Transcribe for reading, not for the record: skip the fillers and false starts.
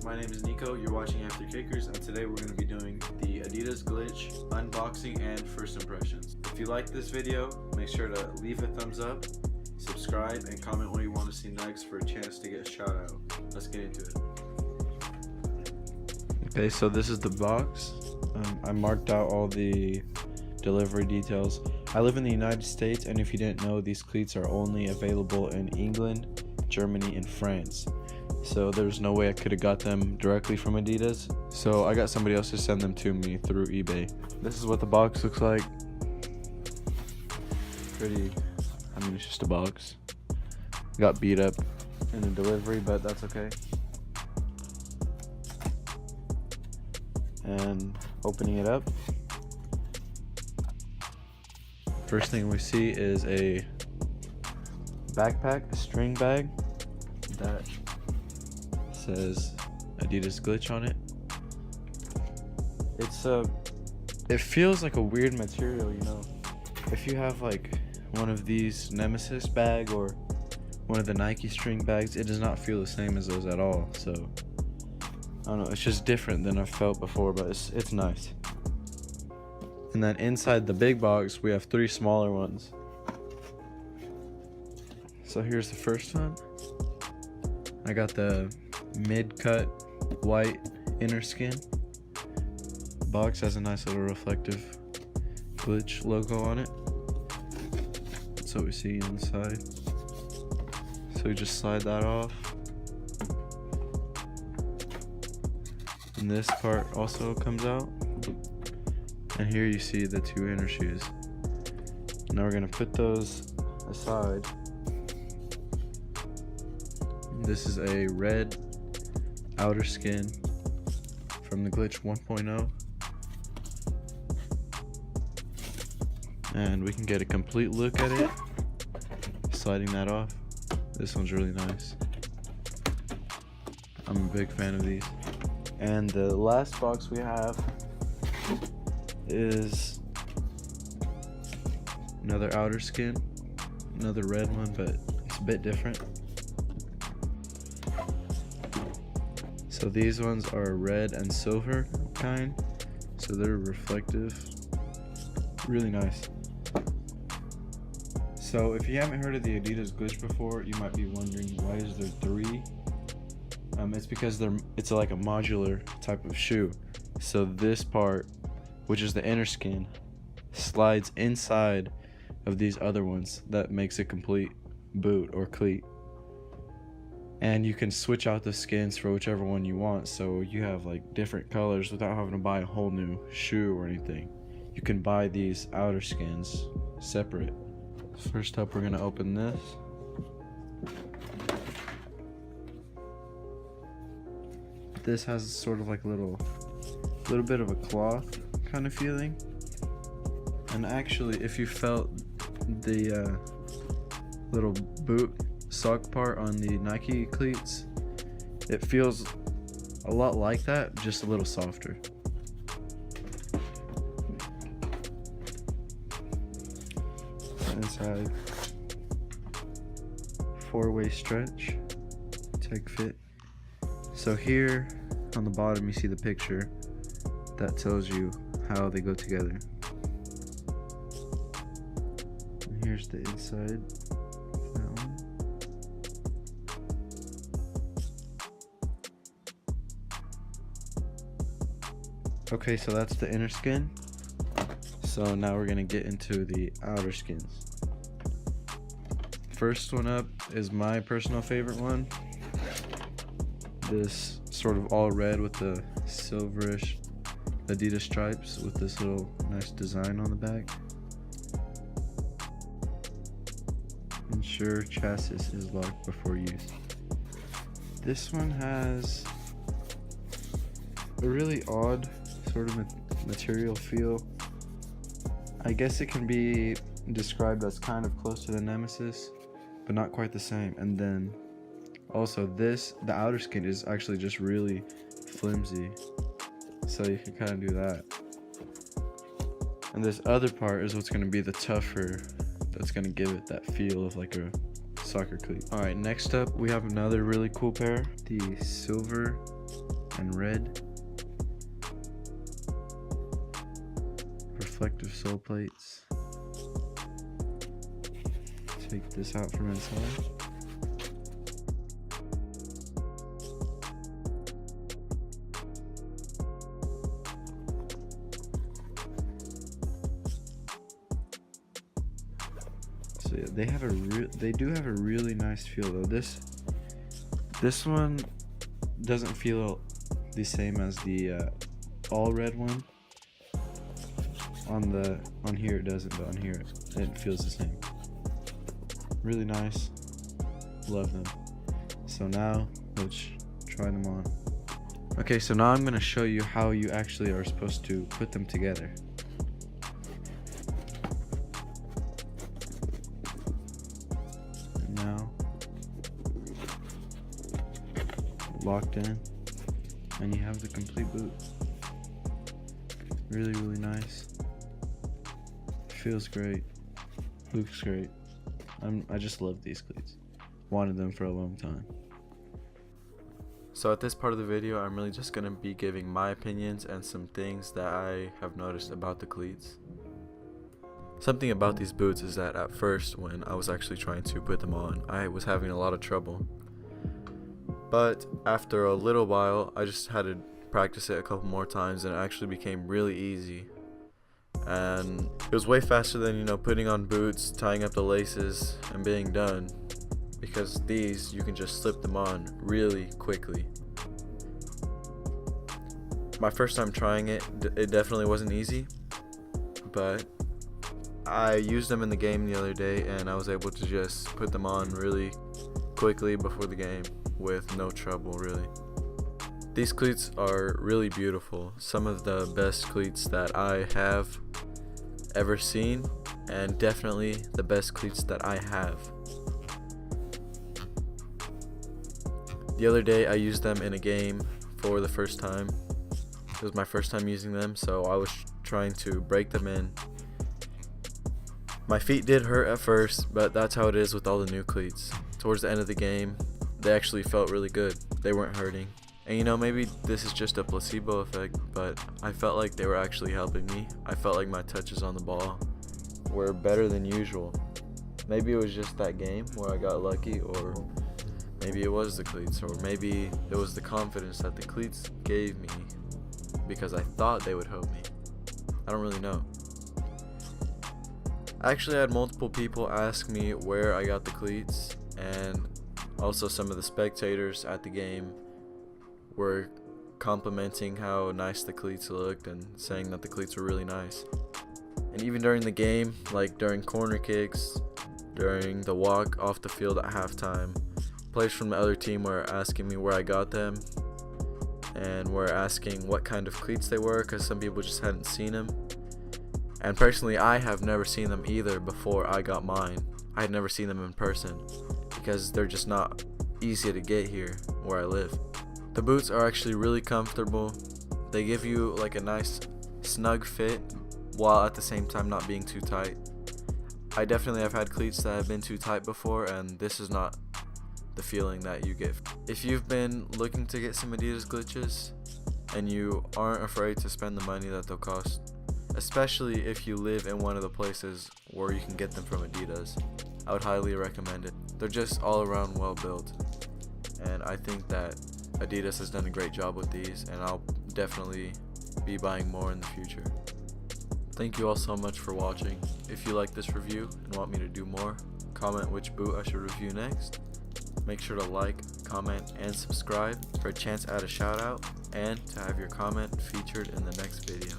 my name is Nico, you're watching After Kickerz, and today we're going to be doing the ADIDAS glitch, unboxing, and first impressions. If you like this video, make sure to leave a thumbs up, subscribe, and comment what you want to see next for a chance to get a shout out. Let's get into it. Okay, so this is the box. I marked out all the delivery details. I live in the United States, and if you didn't know, these cleats are only available in England, Germany, and France. So there's no way I could have got them directly from ADIDAS. So I got somebody else to send them to me through eBay. This is what the box looks like. It's just a box. Got beat up in the delivery, but that's okay. And opening it up, first thing we see is a backpack, a string bag that says ADIDAS glitch on it. It feels like a weird material, you know. If you have like one of these Nemesis bag or one of the Nike string bags, it does not feel the same as those at all. So I don't know, it's just different than I've felt before, but it's nice. And then inside the big box we have 3 smaller ones. So here's the first one. I got the mid-cut white inner skin. Box has a nice little reflective glitch logo on it. That's what we see inside. So we just slide that off. And this part also comes out. And here you see the 2 inner shoes. Now we're gonna put those aside. This is a red outer skin from the glitch 1.0. And we can get a complete look at it. Sliding that off. This one's really nice. I'm a big fan of these. And the last box we have is another outer skin, another red one, but it's a bit different. So these ones are red and silver kind, so they're reflective, really nice. So if you haven't heard of the ADIDAS glitch before, you might be wondering why is there 3? It's because it's like a modular type of shoe. So this part, which is the inner skin, slides inside of these other ones. That makes a complete boot or cleat. And you can switch out the skins for whichever one you want, so you have like different colors without having to buy a whole new shoe or anything. You can buy these outer skins separate. First up, we're gonna open this. This has sort of like a little bit of a cloth kind of feeling. And actually, if you felt the little boot sock part on the Nike cleats, it feels a lot like that, just a little softer. Inside, 4-way stretch, tech fit. So here on the bottom you see the picture that tells you how they go together. And here's the inside. Okay, so that's the inner skin. So now we're gonna get into the outer skins. First one up is my personal favorite one. This sort of all red with the silverish ADIDAS stripes with this little nice design on the back. Ensure chassis is locked before use. This one has a really odd sort of material feel. I guess it can be described as kind of close to the Nemesis, but not quite the same. And then also the outer skin is actually just really flimsy, so you can kind of do that. And this other part is what's going to be the tougher, that's going to give it that feel of like a soccer cleat. Alright, next up we have another really cool pair, the silver and red. Reflective sole plates. Take this out from inside. So yeah, they do have a really nice feel though. This one doesn't feel the same as the all red one. On here it doesn't, but on here it feels the same. Really nice. Love them. So now let's try them on. Okay, so now I'm gonna show you how you actually are supposed to put them together. And now locked in, and you have the complete boot. Really, really nice. Feels great. Looks great. I just love these cleats. Wanted them for a long time. So at this part of the video, I'm really just going to be giving my opinions and some things that I have noticed about the cleats. Something about these boots is that at first, when I was actually trying to put them on, I was having a lot of trouble. But after a little while, I just had to practice it a couple more times and it actually became really easy. And it was way faster than, you know, putting on boots, tying up the laces, and being done. Because these, you can just slip them on really quickly. My first time trying it, it definitely wasn't easy. But I used them in the game the other day, and I was able to just put them on really quickly before the game with no trouble, really. These cleats are really beautiful. Some of the best cleats that I have ever seen, and definitely the best cleats that I have. The other day I used them in a game for the first time. It was my first time using them, so I was trying to break them in. My feet did hurt at first, but that's how it is with all the new cleats. Towards the end of the game, they actually felt really good. They weren't hurting. And you know, maybe this is just a placebo effect, but I felt like they were actually helping me. I felt like my touches on the ball were better than usual. Maybe it was just that game where I got lucky, or maybe it was the cleats, or maybe it was the confidence that the cleats gave me because I thought they would help me. I don't really know. I actually had multiple people ask me where I got the cleats, and also some of the spectators at the game were complimenting how nice the cleats looked and saying that the cleats were really nice. And even during the game, like during corner kicks, during the walk off the field at halftime, players from the other team were asking me where I got them, and were asking what kind of cleats they were, because some people just hadn't seen them. And personally, I have never seen them either before I got mine. I had never seen them in person because they're just not easy to get here where I live. The boots are actually really comfortable. They give you like a nice snug fit while at the same time not being too tight. I definitely have had cleats that have been too tight before, and this is not the feeling that you get. If you've been looking to get some ADIDAS glitches and you aren't afraid to spend the money that they'll cost, especially if you live in one of the places where you can get them from ADIDAS, I would highly recommend it. They're just all around well built, and I think that ADIDAS has done a great job with these, and I'll definitely be buying more in the future. Thank you all so much for watching. If you like this review and want me to do more, comment which boot I should review next. Make sure to like, comment, and subscribe for a chance at a shout out and to have your comment featured in the next video.